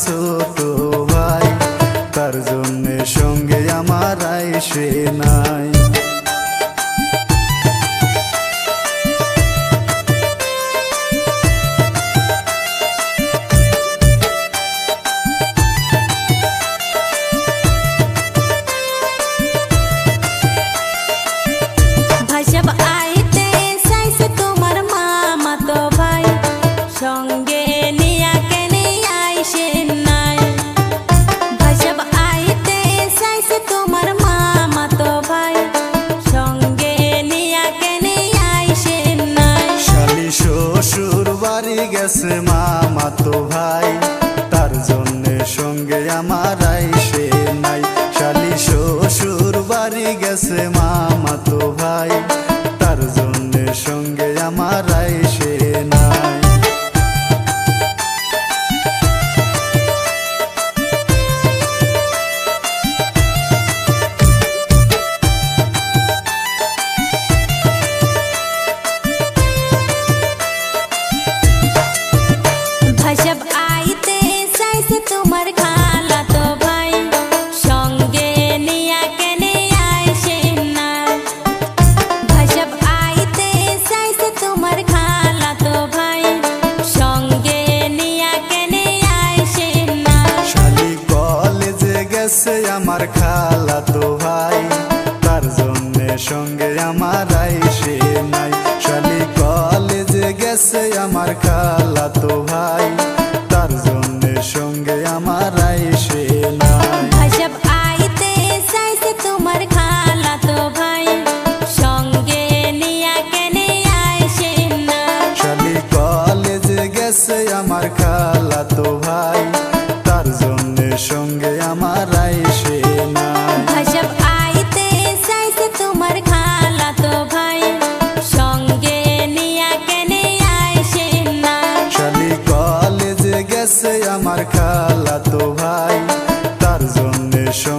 ছোট ভাই, তার জন্য সঙ্গে আমার আইসে নাই। শ্বশুর বাড়ি গেছে মামাতো ভাই, তার জন্য সঙ্গে আমার আইসে নাই। শালি শ্বশুর বাড়ি গেছে মামাতো ভাই, তার জন্য সঙ্গে আমার আইসে নাই। আমার খালাতো ভাই, তার জন্য সঙ্গে আমার আইসে নাই। শালি কলেজে গেছে আমার খালাতো ভাই, তার জন্য সঙ্গে আমার আইসে নাই। শালি কলেজে গেছে আমার খালাতো ভাই, তার জন্য সঙ্গে আমার আইসে নাই। শালি কলেজে গেছে আমার খালাতো ভাই, তার জন্য সঙ্গে